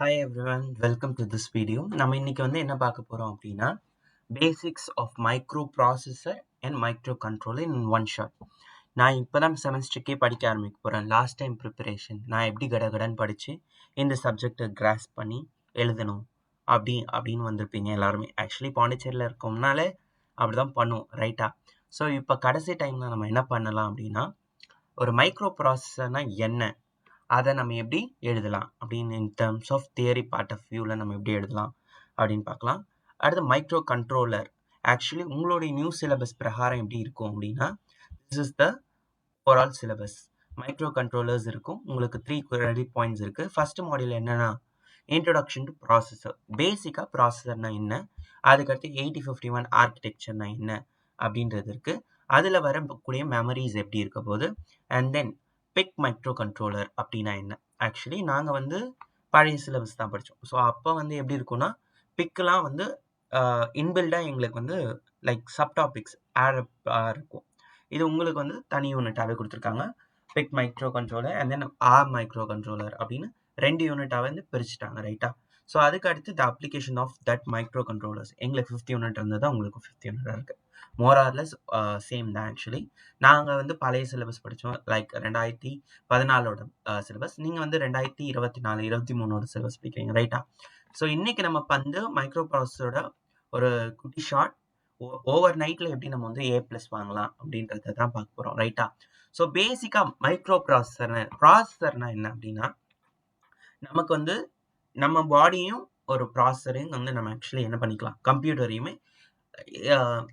Hi everyone, welcome to this video. நம்ம இன்னைக்கு என்ன பார்க்க போறோம் அப்படின்னா basics of microprocessor and microcontroller in one shot. நான் இப்போதான் செமஸ்டருக்கே படிக்க ஆரம்பிக்க போறேன். லாஸ்ட் டைம் ப்ரிப்பரேஷன் நான் எப்படி கடகடன்னு படிச்சு இந்த சப்ஜெக்டை கிராஸ்ப் பண்ணி எழுதணும் அப்படின்னு வந்திருப்பீங்க எல்லாருமே. ஆக்சுவலி பாண்டிச்சேரியில் இருக்கோம்னாலே அப்படிதான் பண்ணுவோம், ரைட்டா? ஸோ இப்போ கடைசி டைம்ல நம்ம என்ன பண்ணலாம் அப்படின்னா, ஒரு மைக்ரோ ப்ராசஸர்னா என்ன, அதை நம்ம எப்படி எழுதலாம் அப்படின்னு in terms of theory part of வியூவில் நம்ம எப்படி எழுதலாம் அப்படின்னு பார்க்கலாம். அடுத்து மைக்ரோ கண்ட்ரோலர். ஆக்சுவலி உங்களுடைய நியூ சிலபஸ் பிரகாரம் எப்படி இருக்கும் அப்படின்னா, this is the overall syllabus. Micro controllers இருக்கும். உங்களுக்கு 3 கிரெடிட் பாயிண்ட்ஸ் இருக்கு. ஃபர்ஸ்ட் மாடியூல் என்னன்னா இன்ட்ரோடக்ஷன் டு ப்ராசஸர். பேசிக்காக ப்ராசஸர்னா என்ன, அதுக்கடுத்து 8051 ஆர்கிடெக்சர்னா என்ன அப்படின்றது இருக்கு. அதில் வரக்கூடிய மெமரிஸ் எப்படி இருக்க போகுது, and then big micro controller அப்படின்னா என்ன. ஆக்சுவலி நாங்கள் பழைய சிலபஸ் தான் படித்தோம். ஸோ அப்போ எப்படி இருக்கும்னா, பிக்லாம் இன்பில்டாக எங்களுக்கு லைக் சப்டாபிக்ஸ் ஆட் இருக்கும். இது உங்களுக்கு தனி யூனிட்டாகவே கொடுத்துருக்காங்க. PIC micro controller and then R micro controller அப்படின்னு 2 யூனிட்டாக பிரிச்சுட்டாங்க, ரைட்டா? ஸோ அதுக்கு அடுத்து the application of that micro controllers. எங்களுக்கு 5th யூனிட் இருந்தது, உங்களுக்கு 5th யூனிட் இருக்கு. மோரார்லெஸ் சேம் தான். ஆக்சுவலி நாங்கள் பழைய சிலபஸ் படித்தோம், லைக் 2014 சிலபஸ். நீங்கள் 2024 23 சிலபஸ் படிக்கிறீங்க, ரைட்டா? ஸோ இன்னைக்கு நம்ம மைக்ரோ ப்ராசஸரோட ஒரு குட்டி ஷார்ட், ஓவர் நைட்டில் எப்படி நம்ம A+ வாங்கலாம் அப்படின்றத தான் பார்க்க போகிறோம், ரைட்டா? ஸோ பேசிக்காக மைக்ரோ ப்ராசஸர்னா என்ன அப்படின்னா, நமக்கு நம்ம பாடியும் ஒரு ப்ராசஸரையும் நம்ம ஆக்சுவலி என்ன பண்ணிக்கலாம், கம்ப்யூட்டரையுமே.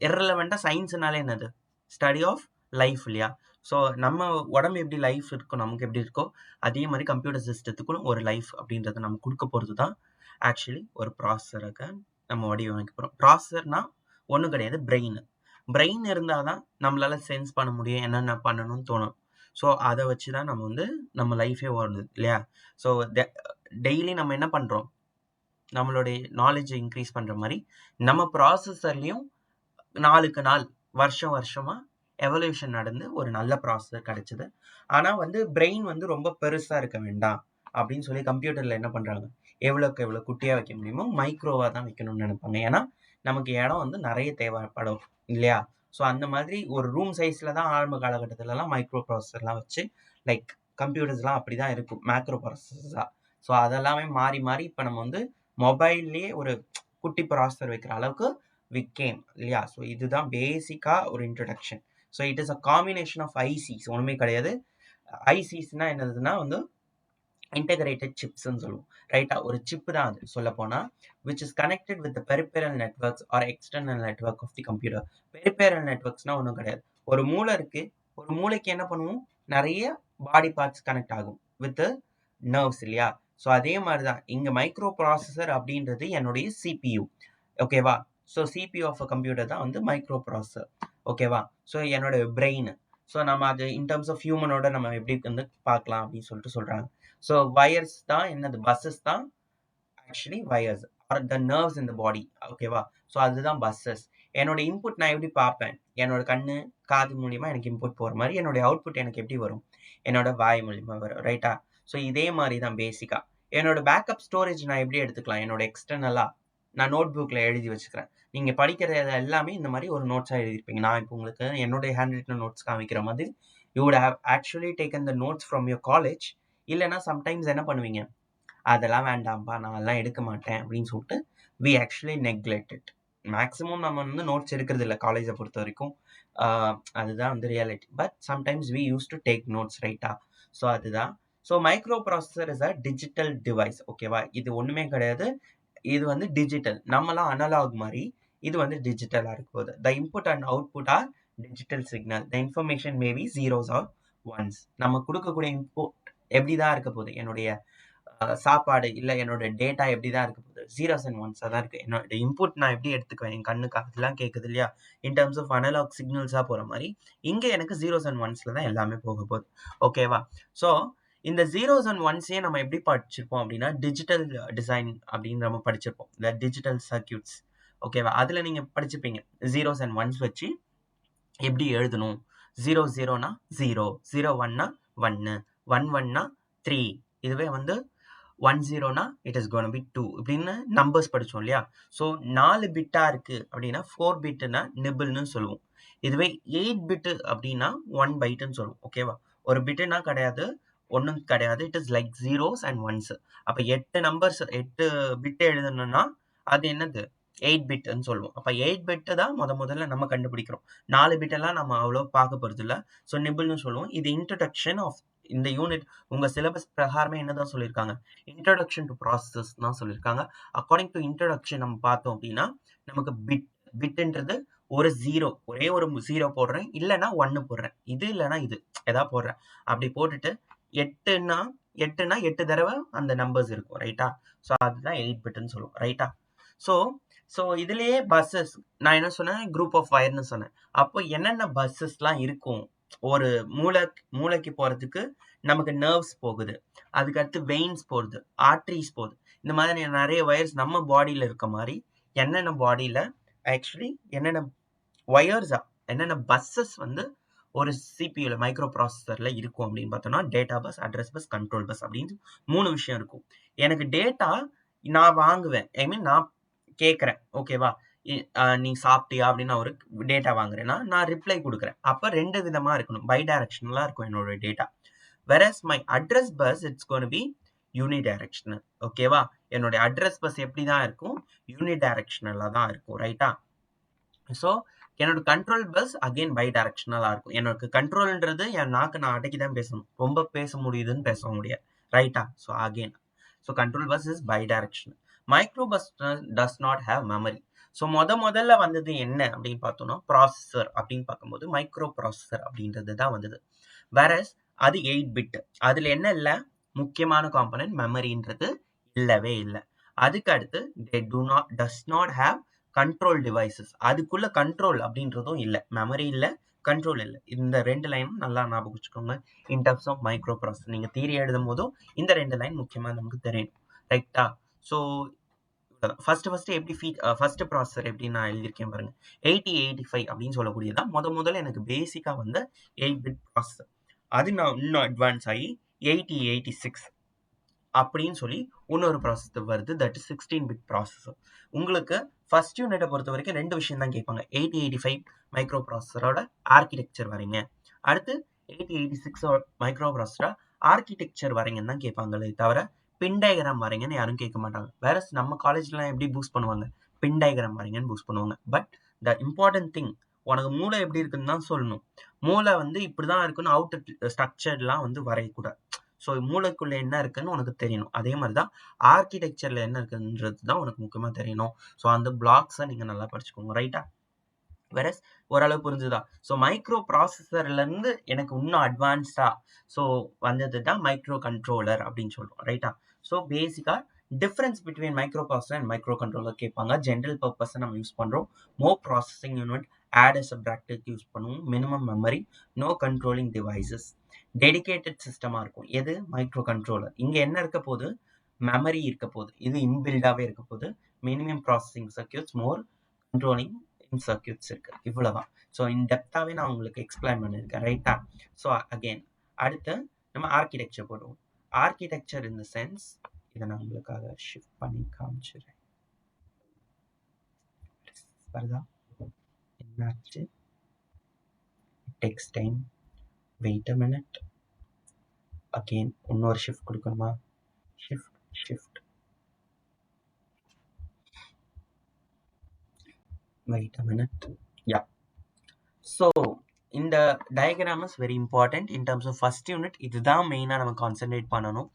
இர்ரெலவெண்ட்டாக சயின்ஸ்னாலே என்னது, ஸ்டடி ஆஃப் லைஃப் இல்லையா? ஸோ நம்ம உடம்பு எப்படி லைஃப் இருக்கும், நமக்கு எப்படி இருக்கோ அதே மாதிரி கம்ப்யூட்டர் சிஸ்டத்துக்கும் ஒரு லைஃப் அப்படின்றத நம்ம கொடுக்க போகிறது தான் ஆக்சுவலி ஒரு ப்ராசஸருக்கு நம்ம வடிவமைக்க போகிறோம். ப்ராசஸர்னா ஒன்றும் கிடையாது, பிரெயின் இருந்தால் தான் நம்மளால சென்ஸ் பண்ண முடியும், என்னென்ன பண்ணணும்னு தோணும். ஸோ அதை வச்சு தான் நம்ம லைஃபே ஓடுது இல்லையா? ஸோ டெய்லி நம்ம என்ன பண்ணுறோம், நம்மளுடைய நாலேஜை இன்க்ரீஸ் பண்ணுற மாதிரி நம்ம ப்ராசஸர்லேயும் நாளுக்கு நாள் வருஷமாக எவல்யூஷன் நடந்து ஒரு நல்ல ப்ராசஸர் கிடைச்சது. ஆனால் பிரெயின் ரொம்ப பெருசாக இருக்க வேண்டாம் அப்படின்னு சொல்லி கம்ப்யூட்டரில் என்ன பண்ணுறாங்க, எவ்வளோக்கு எவ்வளோ குட்டியாக வைக்க முடியுமோ மைக்ரோவாக தான் வைக்கணும்னு நினைப்பாங்க. ஏன்னா நமக்கு இடம் நிறைய தேவைப்படும் இல்லையா? ஸோ அந்த மாதிரி ஒரு ரூம் சைஸில் தான் ஆரம்ப காலகட்டத்திலலாம் மைக்ரோ ப்ராசஸர்லாம் வச்சு, லைக் கம்ப்யூட்டர்ஸ்லாம் அப்படி தான் இருக்கும், மேக்ரோ ப்ராசஸர்ஸாக. ஸோ அதெல்லாமே மாறி மாறி இப்போ நம்ம மொபைல்லேயே ஒரு குட்டி ப்ராசஸர் வைக்கிற அளவுக்கு விக்கேம் இல்லையா? ஸோ இதுதான் பேசிக்காக ஒரு introduction. So it is a combination of ICs, ஒன்றுமே கிடையாது. ஐசிஸ்னா என்னதுன்னா இன்டகிரேட்டட் சிப்ஸ்ன்னு சொல்லுவோம், ரைட்டா? ஒரு சிப்பு தான் அது சொல்ல போனால், which is connected with peripheral networks or external network of the computer. Peripheral நெட்வொர்க்ஸ்னா ஒன்றும் கிடையாது, ஒரு மூளை இருக்கு, ஒரு மூளைக்கு என்ன பண்ணுவோம், நிறைய பாடி பார்ட்ஸ் கனெக்ட் ஆகும் வித் நர்வ்ஸ் இல்லையா? ஸோ அதே மாதிரி தான் இங்கே மைக்ரோ ப்ராசஸர் அப்படின்றது என்னுடைய சிபியு, ஓகேவா? So CPU of a computer தான் மைக்ரோ ப்ராசஸர், ஓகேவா? ஸோ என்னோட பிரெயின். ஸோ நம்ம அது இன் டர்ம்ஸ் ஆஃப் ஹியூமனோட நம்ம எப்படி பார்க்கலாம் அப்படின்னு சொல்கிறாங்க. ஸோ வயர்ஸ் தான் என்னது, பஸ்ஸஸ் தான் actually wires are the nerves in the body, ஓகேவா? ஸோ அதுதான் பஸ்ஸஸ். என்னோட இன்புட் நான் எப்படி பார்ப்பேன், என்னோட கண்ணு காது மூலியமாக எனக்கு இன்புட் போகிற மாதிரி என்னுடைய அவுட்புட் எனக்கு எப்படி வரும், என்னோட வாய் மூலியமாக வரும், ரைட்டா? ஸோ இதே மாதிரி தான் பேசிக்காக என்னோட பேக்கப் ஸ்டோரேஜ் நான் எப்படி எடுத்துக்கலாம், என்னோட எக்ஸ்டர்னலாக நான் நோட் புக்கில் எழுதி வச்சுக்கிறேன். நீங்கள் படிக்கிறது எல்லாமே இந்த மாதிரி ஒரு நோட்ஸாக எழுதியிருப்பீங்க. நான் இப்போ உங்களுக்கு என்னுடைய ஹேண்ட் ரிட்டன் நோட்ஸ் காமிக்கிற மாதிரி you would have actually taken the notes from your college. இல்லைனா சம்டைம்ஸ் என்ன பண்ணுவீங்க, அதெல்லாம் வேண்டாம்ப்பா நான் எல்லாம் எடுக்க மாட்டேன் அப்படின்னு சொல்லிட்டு வி ஆக்சுவலி நெக்லெக்டட். மேக்ஸிமம் நம்ம நோட்ஸ் எடுக்கிறது இல்லை காலேஜை பொறுத்த வரைக்கும், அதுதான் reality. But sometimes we used to take notes, ரைட்டா? ஸோ அதுதான். So micro processor is a digital device, ஓகேவா? இது ஒன்றுமே கிடையாது, இது டிஜிட்டல். நம்மலாம் அனலாக் மாதிரி, இது டிஜிட்டலாக இருக்க போகுது. The input and output are digital signal. The information maybe zeros or ones. நம்ம கொடுக்கக்கூடிய இன்புட் எப்படி தான் இருக்க போகுது, என்னுடைய சாப்பாடு இல்லை என்னோட டேட்டா எப்படி தான் இருக்க போகுது, ஜீரோஸ் அண்ட் ஒன்ஸாக தான் இருக்குது. என்னோட இன்புட் நான் எப்படி எடுத்துக்குவேன், என் கண்ணுக்கு அதெல்லாம் கேட்குது இல்லையா, இன் டர்ம்ஸ் ஆஃப் அனலாக் சிக்னல்ஸாக போகிற மாதிரி இங்கே எனக்கு ஜீரோஸ் அண்ட் ஒன்ஸில் தான் எல்லாமே போக போகுது, ஓகேவா? ஸோ இந்த ஜீரோஸ் அண்ட் ஒன்ஸையே நம்ம எப்படி படிச்சிருப்போம் அப்படின்னா, டிஜிட்டல் டிசைன் அப்படின்னு நம்ம படிச்சிருப்போம், இந்த டிஜிட்டல் சர்க்கியூட்ஸ், ஓகேவா? அதில் நீங்கள் படிச்சிருப்பீங்க ஜீரோஸ் அண்ட் ஒன்ஸ் வச்சு எப்படி எழுதணும். 0 0னா 0, 0 1னா 1, 1 1னா 3. இதுவே 10னா இட் இஸ் கோன் பி 2 இப்படின்னு நம்பர்ஸ் படிச்சோம் இல்லையா? ஸோ 4 பிட்டா இருக்கு அப்படின்னா 4 பிட்னா நிபிள்னு சொல்லுவோம். இதுவே 8 பிட் அப்படின்னா 1 பைட்னு சொல்லுவோம். ஓகேவா? ஒரு பிட்னா கிடையாது, ஒன்றும் கிடையாது. It is like zeros and once. அப்ப 8 நம்பர்ஸ் 8 பிட் எழுதணும்னா அது என்னது? 8 பிட்னு சொல்லுவோம். அப்ப 8 பிட் தான் முதல்ல நம்ம கண்டுபிடிக்கிறோம். 4 பிட் எல்லாம் நம்ம அவ்வளோ பார்க்க போறது இல்ல. ஸோ நிபிள்னு சொல்லுவோம். இது இன்ட்ரோடக்ஷன் ஆஃப் இந்த யூனிட். உங்க சிலபஸ் பிரகாரமே என்னதான் சொல்லியிருக்காங்க? இன்ட்ரோடக்ஷன் டு ப்ராசஸ் தான் சொல்லியிருக்காங்க. அக்கார்டிங் டு இன்ட்ரோடக்ஷன் நம்ம பார்த்தோம் அப்படின்னா நமக்கு பிட்ன்றது ஒரு ஜீரோ, ஒரே ஒரு ஜீரோ போடுறேன், இல்லைன்னா 1 போடுறேன், இது இல்லைன்னா இது ஏதாவது போடுறேன். அப்படி போட்டுட்டு 8னா 8 தடவை அந்த நம்பர்ஸ் இருக்கும். ரைட்டா? ஸோ அதுதான் 8 பிட்னு சொல்லுவோம். ரைட்டா? ஸோ இதுலயே பஸ்ஸஸ் நான் என்ன சொன்னேன்? குரூப் ஆஃப் வயர்னு சொன்னேன். அப்போ என்னென்ன பஸ்ஸஸ்லாம் இருக்கும்? ஒரு மூளைக்கு போறதுக்கு நமக்கு நர்வ்ஸ் போகுது, அதுக்கடுத்து வெயின்ஸ் போகுது, ஆர்டரிஸ் போகுது. இந்த மாதிரி நிறைய வயர்ஸ் நம்ம பாடியில இருக்க மாதிரி என்னென்ன பாடியில ஆக்சுவலி என்னென்ன வயர்ஸா என்னென்ன பஸ்ஸஸ் வந்து ஒரு சிபியூல மைக்ரோ ப்ராசஸர்ல இருக்கும் அப்படின்னு பார்த்தோம்னா data bus, address bus, control bus அப்படின்னு 3 விஷயம் இருக்கும். எனக்கு டேட்டா நான் வாங்குவேன், ஐ மீன் நான் கேட்குறேன். ஓகேவா? நீ சாப்பிட்டியா அப்படின்னு நான் ஒரு டேட்டா வாங்குறேன்னா நான் ரிப்ளை கொடுக்குறேன். அப்போ 2 விதமா இருக்கணும், பை டைரக்ஷனலா இருக்கும் என்னோட data. whereas my address bus it's going to be unidirectional. ஓகேவா? என்னோட அட்ரஸ் பஸ் எப்படி தான் இருக்கும்? யூனிடைரக்ஷனலா தான் இருக்கும். ரைட்டா? ஸோ என்னோட கண்ட்ரோல் பஸ் அகெயின் பை டைரக்ஷனலா இருக்கும். எனக்கு கண்ட்ரோல்ன்றது என் நாக்கு நான் அடக்கி தான் பேசணும், ரொம்ப பேச முடியுதுன்னு பேச முடியாது. ரைட்டா? So again control bus is bidirectional. Micro bus does not have memory. So முதல்ல வந்தது என்ன அப்படின்னு பார்த்தோம்னா ப்ராசஸர் அப்படின்னு பார்க்கும்போது மைக்ரோ ப்ராசஸர் அப்படின்றது தான் வந்தது. வேறஸ் அது 8 பிட். அதுல என்ன இல்லை? முக்கியமான காம்பனன்ட் மெமரின்றது இல்லவே இல்லை. அதுக்கு அடுத்து டஸ் நாட் ஹேவ் கண்ட்ரோல் டிவைசஸ். அதுக்குள்ள கண்ட்ரோல் அப்படின்றதும் இல்லை, மெமரி இல்லை, கண்ட்ரோல் இல்லை. இந்த 2 லைனும் நல்லா ஞாபகம் வச்சுக்கோங்க in terms of micro processor. நீங்க தியரி எழுதும் போதும் இந்த 2 லைன் முக்கியமா நமக்கு தெரியணும். ரைட்டா? ஸோ ஃபர்ஸ்ட் எப்படி ஃபர்ஸ்ட் ப்ராசஸர் எப்படி நான் எழுதியிருக்கேன் பாருங்க. 8085 அப்படின்னு சொல்லக்கூடியதான் முதல்ல எனக்கு பேசிக்கா வந்த 8 பிட் ப்ராசஸர். அது நான் இன்னும் அட்வான்ஸ் ஆகி 8086 அப்படின்னு சொல்லி இன்னொரு ப்ராசஸர் வருது, தட் இஸ் 16 பிட் ப்ராசஸர். உங்களுக்கு ஃபர்ஸ்ட் யூனிட்டை பொறுத்த வரைக்கும் 2 விஷயம் தான் கேட்பாங்க. 8085 மைக்ரோ ப்ராசஸரோட ஆர்கிடெக்சர் வரைங்க, அடுத்து 8086 மைக்ரோ ப்ராசஸரோட ஆர்கிடெக்சர் வரைங்கன்னு தான் கேட்பாங்களே தவிர பின் டயக்ராம் வரைங்கன்னு யாரும் கேட்க மாட்டாங்க. வேற நம்ம காலேஜ்லாம் எப்படி பூஸ்ட் பண்ணுவாங்க? பின் டயக்ராம் வரைங்கன்னு பூஸ்ட் பண்ணுவாங்க. பட் த இம்பார்ட்டன்ட் திங், உனக்கு மூளை எப்படி இருக்குன்னு தான் சொல்லணும். மூளை வந்து இப்படிதான் இருக்குன்னு அவுட் ஸ்ட்ரக்சர்லாம் வந்து வரையக்கூடாது. ஸோ மூளைக்குள்ள என்ன இருக்குன்னு உனக்கு தெரியணும். அதே மாதிரி தான் ஆர்கிடெக்சர்ல என்ன இருக்குன்றது தான் உனக்கு முக்கியமா தெரியணும். ஸோ அந்த பிளாக்ஸை நீங்க நல்லா படிச்சுக்கோங்க. ரைட்டா? வேற ஓரளவு புரிஞ்சுதா? ஸோ மைக்ரோ ப்ராசஸர்ல இருந்து எனக்கு இன்னும் அட்வான்ஸ்டா ஸோ வந்தது தான் மைக்ரோ கண்ட்ரோலர் அப்படின்னு சொல்றோம். ரைட்டா? ஸோ பேசிக்கா difference between microprocessor and microcontroller கேட்பாங்க. ஜென்ரல் பர்பஸ் நம்ம யூஸ் பண்றோம். More processing unit, add as subtract use பண்ணுவோம். Minimum memory, no controlling devices, dedicated சிஸ்டமா இருக்கும். எது? Microcontroller. இங்க என்ன இருக்க போது? மெமரி இருக்க போது. இது இன்பில்டாவே இருக்க போது. மினிமம் ப்ராசஸிங் சர்க்கியூட்ஸ், மோர் கண்ட்ரோலிங் சர்க்கியூட்ஸ் இருக்கு. இவ்வளவுதான். ஸோ இன் டெப்தாவே நான் உங்களுக்கு எக்ஸ்பிளைன் பண்ணியிருக்கேன். ரைட்டா? ஸோ அகெயின் அடுத்து நம்ம ஆர்கிடெக்சர் போடுவோம். ஆர்கிடெக்சர் இன் த சென்ஸ், இதை நான் உங்களுக்காக ஷிஃப்ட் பண்ணி காமிச்சிடுறேன். வருதா? என்னாச்சு? Text time. Wait a minute. Again இன்னொரு ஷிஃப்ட் கொடுக்கணுமா? Shift. Wait a minute. Yeah. So இந்த diagram is very important in terms of first unit. இதுதான் மெயினா நம்ம கான்சென்ட்ரேட் பண்ணணும்.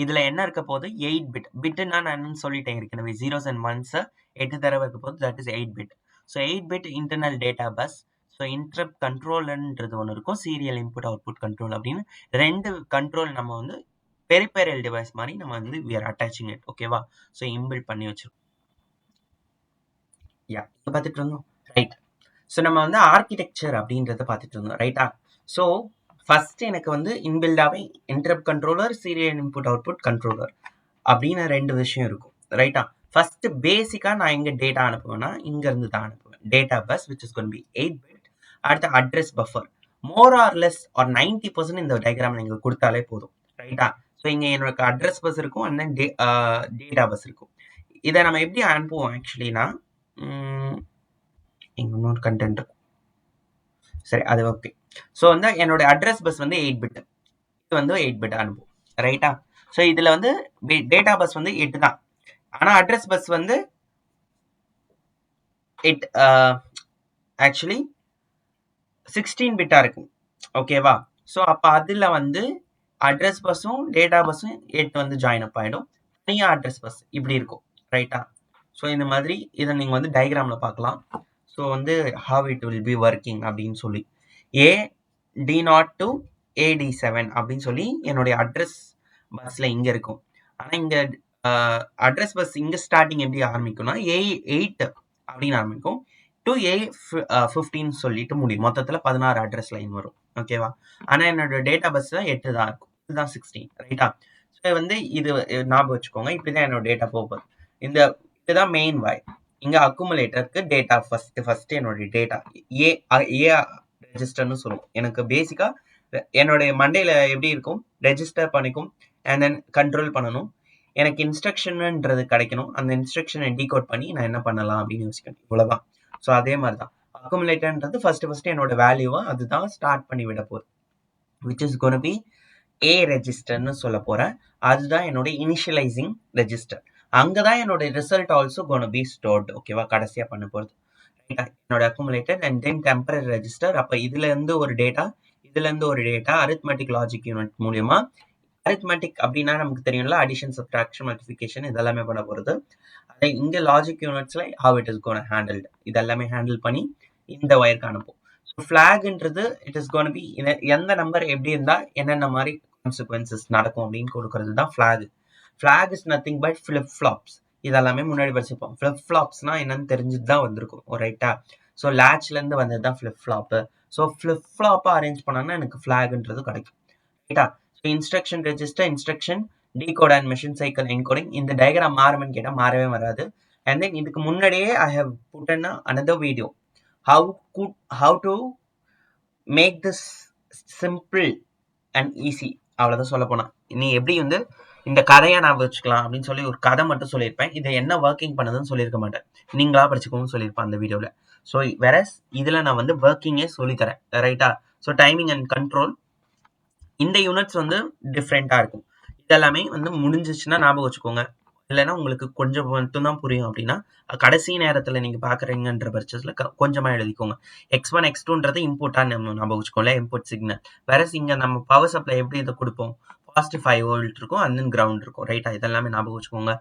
இதுல என்ன இருக்க போது? 8 பிட். பிட்னா நான் என்னன்னு சொல்லிட்டேன் ஏற்கனவே. zeros and ones 8 தடவை இருக்க போது, that is 8 bit. So 8 bit internal data bus. So interrupt கண்ட்ரோல்ன்றது ஒன்று இருக்கும், சீரியல் இன்புட் அவுட்புட் கண்ட்ரோல் அப்படின்னு 2 கண்ட்ரோல் நம்ம வந்து பெரிபெரல் டிவைஸ் மாதிரி நம்ம வந்து we are attaching it. ஓகேவா? ஸோ இன்பில்ட் பண்ணி வச்சிருக்கோம். பார்த்துட்டு இருந்தோம். ரைட். ஸோ நம்ம வந்து ஆர்கிடெக்சர் அப்படின்றத பார்த்துட்டு இருந்தோம். ரைட்டா? ஸோ ஃபர்ஸ்ட் எனக்கு வந்து இன்பில்டாவே interrupt controller, serial input output controller அப்படின்னு 2 விஷயம் இருக்கும். ரைட்டா? ஃபர்ஸ்ட் பேசிக்கா நான் எங்க டேட்டா அனுப்புவேன்னா இங்க இருந்து தான் அனுப்புவேன். Data bus which is going to be 8 bit. அடுத்து address buffer. More or less or 90% இந்த டயக்ராம் நீங்க கொடுத்தாலே போதும். ரைட்டா? ஸோ இங்கே என்னோட அட்ரஸ் பஸ் இருக்கும் அண்ட் தென் டேட்டா பஸ் இருக்கும். இதை நம்ம எப்படி அனுப்புவோம் ஆக்சுவலினா, இங்கே இன்னொரு கண்டென்ட் இருக்கும். சரி, அது ஓகே. ஸோ வந்து என்னோட அட்ரஸ் பஸ் வந்து 8 பிட், இது வந்து 8 பிட் அனுப்பும், ரைட்டா? ஸோ இதில் வந்து டேட்டா பஸ் வந்து 8 தான், ஆனால் அட்ரஸ் பஸ் வந்து 8 ஆக்சுவலி 16 பிட்டாக இருக்கும், ஓகேவா? ஸோ அப்போ அதில் வந்து அட்ரஸ் பஸ்ஸும் டேட்டா பஸ்ஸும் 8 வந்து ஜாயின் அப் ஆகிடும். தனியாக அட்ரஸ் பஸ் இப்படி இருக்கும், ரைட்டா? ஸோ இந்த மாதிரி இதை நீங்கள் வந்து டயக்ராமில் பார்க்கலாம். ஸோ வந்து how it will be working அப்படின்னு சொல்லி AD0 to AD7 அப்படின்னு சொல்லி என்னுடைய அட்ரஸ் பஸ்ஸில் இங்கே இருக்கும். ஆனால் இங்கே அட்ரஸ் பஸ் இங்கே ஸ்டார்டிங் எப்படி ஆரம்பிக்கும்னா A8 அப்படின்னு ஆரம்பிக்கும், டு A15 சொல்லிட்டு முடியும். மொத்தத்தில் 16 அட்ரஸ் லைன் வரும், ஓகேவா? ஆனால் என்னோட டேட்டா பஸ் 8 தான் இருக்கும், இதுதான் 16, ரைட்டா? ஸோ வந்து இது ஞாபகம் வச்சுக்கோங்க, இப்படிதான் என்னோட டேட்டா போகுது. இதுதான் மெயின் வாய். இங்க அக்குமுலேட்டருக்கு டேட்டா ஃபர்ஸ்ட் என்னோட டேட்டா ஏ ரெஜிஸ்டர்னு சொல்லுவோம். எனக்கு பேசிக்கா என்னுடைய மண்டையில எப்படி இருக்கும், ரெஜிஸ்டர் பண்ணிக்கும் அண்ட் தென் கண்ட்ரோல் பண்ணணும். எனக்கு இன்ஸ்ட்ரக்ஷன்ன்றது கிடைக்கணும், அந்த இன்ஸ்ட்ரக்ஷனை டீகோட் பண்ணி நான் என்ன பண்ணலாம் அப்படின்னு யோசிக்கணும், இவ்வளவுதான். ஸோ அதே மாதிரி தான் அக்குமுலேட்டர்ன்றது ஃபர்ஸ்ட் என்னோட வேல்யூவை அதுதான் ஸ்டார்ட் பண்ணி விட போகுது, which is gonna B A ரெஜிஸ்டர்னு சொல்ல போறேன். அதுதான் என்னோட இனிஷியலைசிங் ரெஜிஸ்டர். அங்கதான் என்னோட result also gonna be stored, ஓகேவா? கடைசியா பண்ண போறது, ரைட்டா? என்னோட accumulator and then temporary register. அப்ப இதுல இருந்து ஒரு டேட்டா, இதுல இருந்து ஒரு டேட்டா அரித்மெட்டிக் லாஜிக் யூனிட் மூலியமா. அரித்மெட்டிக் அப்படின்னா நமக்கு தெரியும்ல, அடிஷன், சப்ட்ராக்ஷன், மல்டிபிகேஷன் இதெல்லாமே பண்ண போறது. அதே இங்க லாஜிக் யூனிட்ஸ்ல how it is gonna handle, இதெல்லாமே ஹேண்டில் பண்ணி இந்த வயருக்கு அனுப்பும். ஃபிளாக்ன்றது இட் இஸ் கோன் பி எந்த நம்பர் எப்படி இருந்தா என்னென்ன மாதிரி கான்சிக்வன்சஸ் நடக்கும் அப்படின்னு கொடுக்கறது தான் flag. Flag is nothing but flip flops. இதெல்லாமே முன்னாடி படிச்சிருப்போம். ஃபிளிப் ஃப்ளாப்ஸ்னா என்னன்னு தெரிஞ்சுட்டு தான் வந்திருக்கும், ரைட்டா? ஸோ லேட்ச்ல இருந்து வந்தது தான் ஃபிளிப் ஃப்ளாப். ஸோ ஃபிளிப் ஃப்ளாப்பா அரேஞ்ச் பண்ணா எனக்கு ஃபிளாக்ன்றது கிடைக்கும், ரைட்டா? So instruction register, instruction decode and machine cycle encoding. இந்த டயக்ராம் மாறுமென்னு கேட்டால் மாறவே வராது. அண்ட் தென் இதுக்கு முன்னாடியே I have put an another video, how to make this simple and easy. அவ்வளவுதான் சொல்ல போனா. நீ எப்படி வந்து இந்த கதையை நான் வச்சுக்கலாம் அப்படின்னு சொல்லி ஒரு கதை மட்டும் சொல்லியிருப்பேன், இதை என்ன ஒர்க்கிங் பண்ணதுன்னு சொல்லியிருக்க மாட்டேன், நீங்களா படிச்சுக்கோன்னு சொல்லியிருப்பேன் அந்த வீடியோவில். ஸோ வேற இதில் நான் வந்து ஒர்க்கிங்கே சொல்லித்தரேன், ரைட்டா? ஸோ டைமிங் அண்ட் கண்ட்ரோல் இந்த யூனிட்ஸ் வந்து டிஃப்ரெண்ட்டாக இருக்கும். இதெல்லாமே வந்து முடிஞ்சிச்சுன்னா ஞாபகம் வச்சுக்கோங்க, இல்லைன்னா உங்களுக்கு கொஞ்சம் மட்டும் தான் புரியும். அப்படின்னா கடைசி நேரத்தில் நீங்கள் பார்க்குறீங்கன்ற பட்சத்தில் கொஞ்சமாக எழுதிக்கோங்க. X1 X2ன்றது இன்புட்டாக நம்ம ஞாபகம் வச்சுக்கோங்கள, இன்புட் சிக்னல். வேற இங்கே நம்ம பவர் சப்ளை எப்படி இதை கொடுப்போம், பாசிட்டிவ் 5 வோல்ட் இருக்கும் அண்ட் தென் கிரவுண்ட் இருக்கும், ரைட்டா? இதெல்லாமே ஞாபகம் வச்சுக்கோங்க.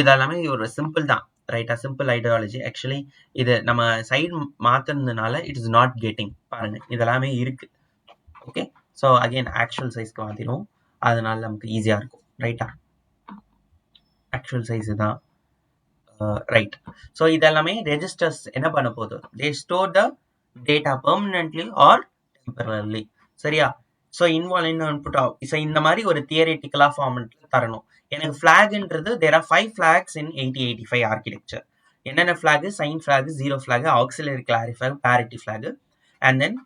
இதெல்லாமே ஒரு சிம்பிள் தான், ரைட்டா? Simple ideology. ஆக்சுவலி இது நம்ம சைடு மாற்றினதுனால இட் இஸ் நாட் கெட்டிங், பாருங்க இதெல்லாமே இருக்கு, ஓகே? ஸோ அகெயின் ஆக்சுவல் சைஸ்க்கு மாற்றிடும், அதனால நமக்கு ஈஸியாக இருக்கும், ரைட்டா? ஆக்சுவல் சைஸ் தான், ரைட்? ஸோ இதெல்லாமே ரெஜிஸ்டர்ஸ் என்ன பண்ண போகுது, they store the data permanently or temporarily, சரியா? ஸோ இன்வால்வ் இன்புட் ஸோ இந்த மாதிரி ஒரு தியரிட்டிக்கலா ஃபார்மெட்ல தரணும். எனக்கு ஃபிளாக்ன்றது there are 5 flags in 8085 architecture. என்னென்ன flag? Sign flag, zero flag, auxiliary carry flag, parity flag and then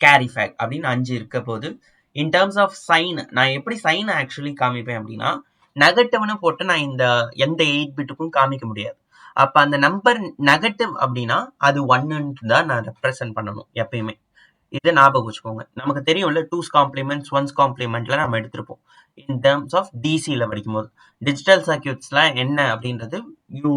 carry flag அப்படின்னு 5 இருக்க போது. இன் டர்ம்ஸ் ஆஃப் சைன், நான் எப்படி சைன் ஆக்சுவலி காமிப்பேன் அப்படின்னா, நெகட்டிவ்னு போட்டு நான் இந்த எந்த 8 பிட்டுக்கும் காமிக்க முடியாது. அப்ப அந்த நம்பர் நெகட்டிவ் அப்படின்னா அது 1 தான் நான் ரெப்ரசென்ட் பண்ணணும் எப்பயுமே. இதை ஞாபகம் வச்சுக்கோங்க. நமக்கு தெரியும்ல, 2's காம்ப்ளிமெண்ட்ஸ் 1's காம்ப்ளிமெண்ட்ல நம்ம எடுத்திருப்போம் இன் டர்ம்ஸ் ஆஃப் டிசியில் படிக்கும்போது. டிஜிட்டல் சர்க்கியூட்ஸ்லாம் என்ன அப்படின்றது you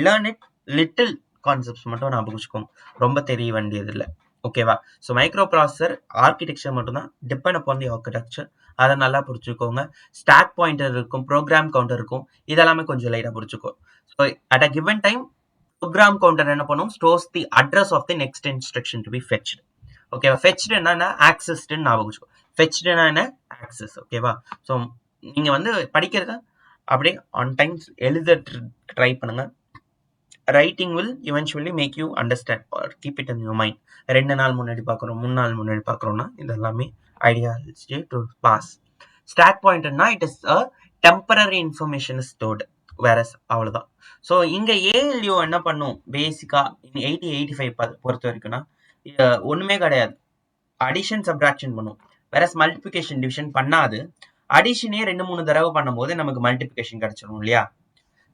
learn it little concepts மட்டும் ஞாபகம் வச்சுக்கோங்க, ரொம்ப தெரிய வேண்டியது இல்லை, ஓகேவா? ஸோ மைக்ரோ ப்ராசஸர் ஆர்கிடெக்சர் மட்டும் தான் டிபெண்ட் அப்பான் தி ஆர்கிடெக்சர், அதை நல்லா புரிச்சுக்கோங்க. ஸ்டாக் பாயிண்டர் இருக்கும், ப்ரோக்ராம் கவுண்டர் இருக்கும், இதெல்லாமே கொஞ்சம் லைட்டாக புரிச்சுக்கோ. So at a given time program counter என்ன பண்ணும், stores the address of the next instruction to be fetched, ஓகேவா? ஃபெச்டு என்னன்னா ஆக்சஸ்டுன்னு ஞாபகம் வச்சுக்கோ. ஃபெச்டுனா என்ன, ஆக்சஸ், ஓகேவா? ஸோ நீங்கள் வந்து படிக்கிறத அப்படியே ஆன் டைம்ஸ் எழுத ட்ரை பண்ணுங்க. Writing will eventually make you understand or keep it in your mind. 2 நாள் முன்னாடி பார்க்குறோம், 3 நாள் முன்னாடி பார்க்குறோம்னா இதெல்லாமே ஐடியாலஜி டு பாஸ். ஸ்டாக் பாயிண்டர்னா it is a temporary information stored, வேற அவ்வளோதான். ஸோ இங்கே ஏஎல்யூ என்ன பண்ணும் பேசிக்கா 8085 பொறுத்த வரைக்கும்னா ஒன்றுமே கிடையாது, அடிஷன் சப்ட்ராக்ஷன் பண்ணும். வேற மல்டிபிகேஷன் டிவிஷன் பண்ணாது, அடிஷனே 2-3 தடவை பண்ணும்போது நமக்கு மல்டிப்ளிகேஷன் கிடைச்சிடும் இல்லையா?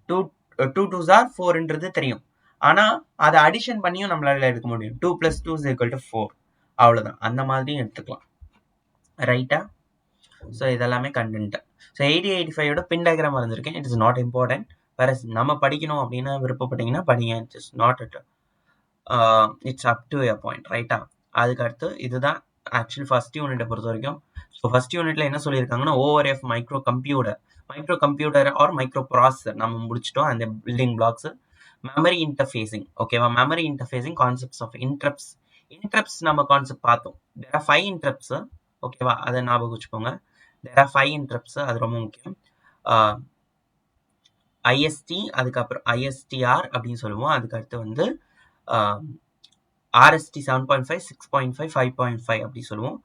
2 2 2s are 4ன்றது தெரியும். ஆனா அதை அடிஷன் பண்ணியும் நம்மளால எடுக்க முடியும். 2 + 2 = 4. அவ்வளவுதான். அந்த மாதிரியும் எடுத்துக்கலாம். ரைட்டா? ஸோ இதெல்லாமே கண்டென்ட். ஸோ 8085யோட பின் டயக்ராம் வரைஞ்சிருக்கேன். It is not important. வேற நம்ம படிக்கணும் அப்படின்னு விருப்பப்பட்டீங்கன்னா படிங்க. It's not at it's up to a point. ரைட்டா? அதுக்கு அடுத்து இதுதான் ஆக்சுவலி ஃபர்ஸ்ட் யூனிட்டை பொறுத்த வரைக்கும். ஸோ ஃபர்ஸ்ட் யூனிட்ல என்ன சொல்லியிருக்காங்கன்னா ORF micro computer or micro processor நம்ம முடிச்சிட்டோம். அந்த பில்டிங் பிளாக்ஸ். Memory interfacing. ஓகேவா? Memory interfacing, concepts of interrupts நம்ம கான்செப்ட் பார்த்தோம். There are 5 interrupts. ஓகேவா? அதை ஞாபகம் வச்சுக்கோங்க. There are 5 interrupts. அது ரொம்ப முக்கியம். IST, அதுக்கப்புறம் ISTR அப்படின்னு சொல்லுவோம். அதுக்கு அடுத்து வந்து RST 7.5, 6.5, 5.5 அப்படி சொல்லுவோம்.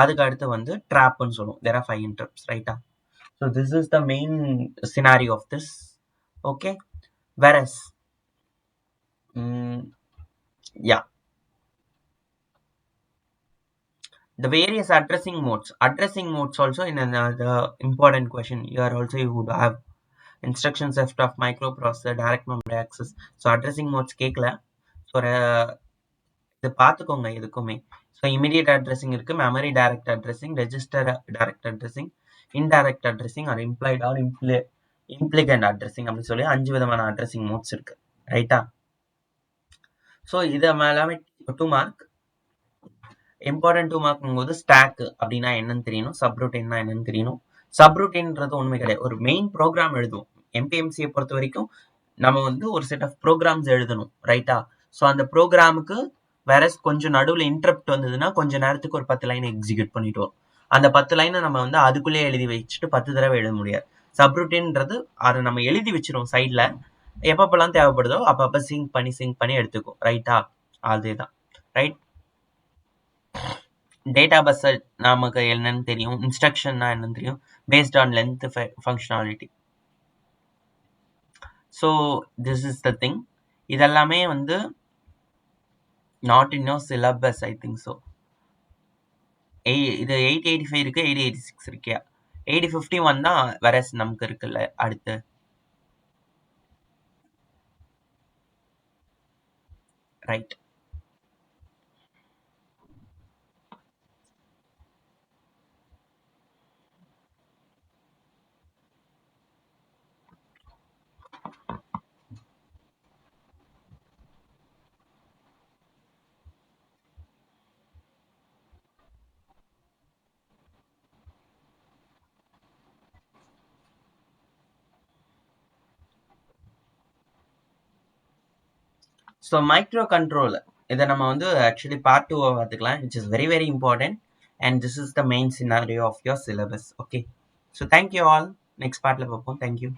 அதுக்கு அடுத்து வந்து ட்ராப்னு சொல்லுவோம். There are 5 interrupts. ரைட்டா? So this is the main scenario of this. Okay, whereas yeah, the various addressing modes also in another important question here also you would have instruction set of microprocessor, direct memory access. So addressing modes கேட்கல. So இது பார்த்துக்கோங்க எதுக்குமே. So immediate addressing இருக்கு, memory direct addressing, register direct addressing, indirect addressing or implied or implicit addressing அப்படின்னு சொல்லி 5 விதமான addressing modes இருக்கு. ரைட்டா? ஸோ இதை மேலாமே 2 மார்க். இம்பார்ட்டன்ட் 2 மார்க்ங்கும் போது ஸ்டாக் அப்படின்னா என்னன்னு தெரியணும், சப்ரூட்டின்னா என்னன்னு தெரியணும். சப்ரூட்டின்றது ஒண்ணுமே கிடையாது, ஒரு மெயின் ப்ரோக்ராம் எழுதுவோம். எம்பிஎம்சியை பொறுத்த வரைக்கும் நம்ம வந்து ஒரு செட் ஆஃப் ப்ரோக்ராம்ஸ் எழுதணும். ரைட்டா? ஸோ அந்த ப்ரோக்ராமுக்கு வேற கொஞ்சம் நடுவில் இன்டரப்ட் வந்ததுன்னா கொஞ்ச நேரத்துக்கு ஒரு 10 லைன் எக்ஸிக்யூட் பண்ணிட்டு வரும். அந்த 10 லைனை நம்ம வந்து அதுக்குள்ளேயே எழுதி வச்சுட்டு 10 தடவை எழுத முடியாது. சப்ரூட்டின்றது அதை நம்ம எழுதி வச்சிரும் சைட்ல, எப்பப்பெல்லாம் தேவைப்படுதோ அப்பப்ப சிங்க் பண்ணி எடுத்துக்கும். ரைட்டா? அதேதான். ரைட்? டேட்டா பஸ் நமக்கு என்னன்னு தெரியும், இன்ஸ்ட்ரக்ஷன்னா என்னன்னு தெரியும், based on length functionality. So this is the thing. இதெல்லாமே வந்து not in your syllabus, I think so. இது 8085 இருக்கு, 8086 இருக்கியா, 8051 தான் வெரஸ் நமக்கு இருக்குல்ல அடுத்து. ரைட். ஸோ மைக்ரோ கண்ட்ரோலர் இதை நம்ம வந்து ஆக்சுவலி பார்ட் 2 பார்த்துக்கலாம், which is very very important and this is the main scenario of your syllabus. Okay, so thank you all. Next பார்ட்டில் பார்ப்போம். தேங்க்யூ.